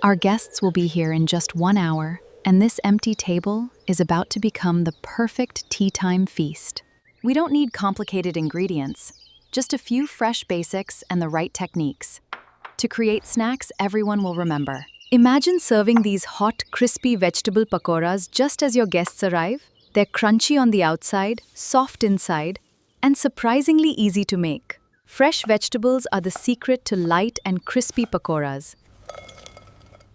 Our guests will be here in just 1 hour, and this empty table is about to become the perfect tea time feast. We don't need complicated ingredients, just a few fresh basics and the right techniques to create snacks everyone will remember. Imagine serving these hot, crispy vegetable pakoras just as your guests arrive. They're crunchy on the outside, soft inside, and surprisingly easy to make. Fresh vegetables are the secret to light and crispy pakoras.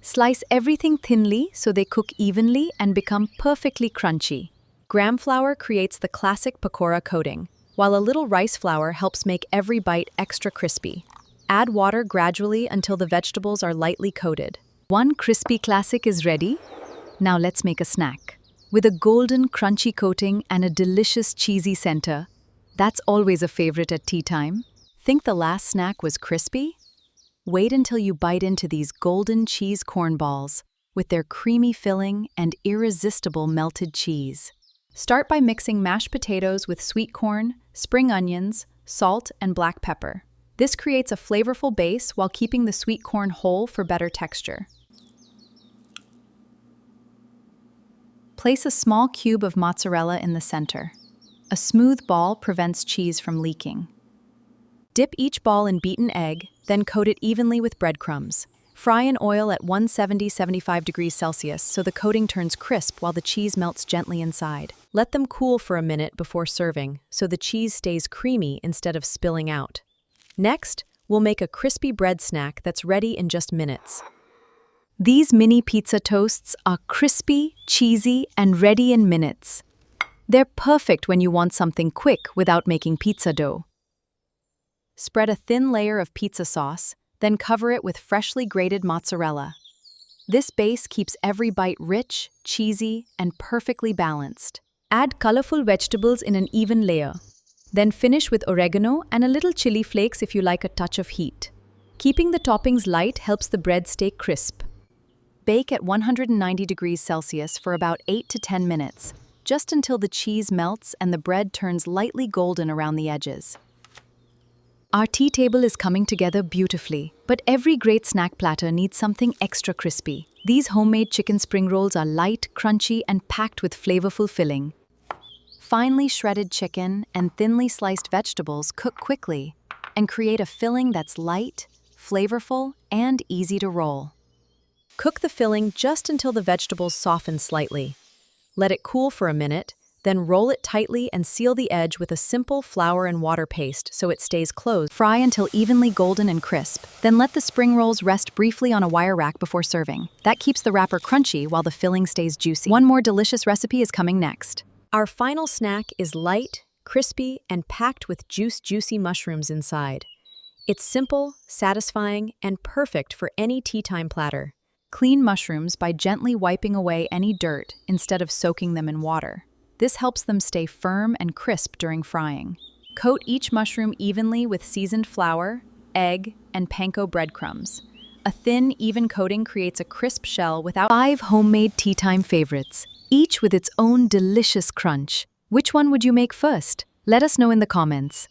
Slice everything thinly so they cook evenly and become perfectly crunchy. Gram flour creates the classic pakora coating, while a little rice flour helps make every bite extra crispy. Add water gradually until the vegetables are lightly coated. One crispy classic is ready. Now let's make a snack. With a golden, crunchy coating and a delicious cheesy center, that's always a favorite at tea time. Think the last snack was crispy? Wait until you bite into these golden cheese corn balls with their creamy filling and irresistible melted cheese. Start by mixing mashed potatoes with sweet corn, spring onions, salt, and black pepper. This creates a flavorful base while keeping the sweet corn whole for better texture. Place a small cube of mozzarella in the center. A smooth ball prevents cheese from leaking. Dip each ball in beaten egg, then coat it evenly with breadcrumbs. Fry in oil at 170-75 degrees Celsius so the coating turns crisp while the cheese melts gently inside. Let them cool for a minute before serving so the cheese stays creamy instead of spilling out. Next, we'll make a crispy bread snack that's ready in just minutes. These mini pizza toasts are crispy, cheesy, and ready in minutes. They're perfect when you want something quick without making pizza dough. Spread a thin layer of pizza sauce, then cover it with freshly grated mozzarella. This base keeps every bite rich, cheesy, and perfectly balanced. Add colorful vegetables in an even layer. Then finish with oregano and a little chili flakes if you like a touch of heat. Keeping the toppings light helps the bread stay crisp. Bake at 190 degrees Celsius for about 8 to 10 minutes, just until the cheese melts and the bread turns lightly golden around the edges. Our tea table is coming together beautifully, but every great snack platter needs something extra crispy. These homemade chicken spring rolls are light, crunchy, and packed with flavorful filling. Finely shredded chicken and thinly sliced vegetables cook quickly and create a filling that's light, flavorful, and easy to roll. Cook the filling just until the vegetables soften slightly. Let it cool for a minute, then roll it tightly and seal the edge with a simple flour and water paste so it stays closed. Fry until evenly golden and crisp, then let the spring rolls rest briefly on a wire rack before serving. That keeps the wrapper crunchy while the filling stays juicy. One more delicious recipe is coming next. Our final snack is light, crispy, and packed with juicy mushrooms inside. It's simple, satisfying, and perfect for any tea time platter. Clean mushrooms by gently wiping away any dirt instead of soaking them in water. This helps them stay firm and crisp during frying. Coat each mushroom evenly with seasoned flour, egg, and panko breadcrumbs. A thin, even coating creates a crisp shell without 5 homemade tea time favorites, each with its own delicious crunch. Which one would you make first? Let us know in the comments.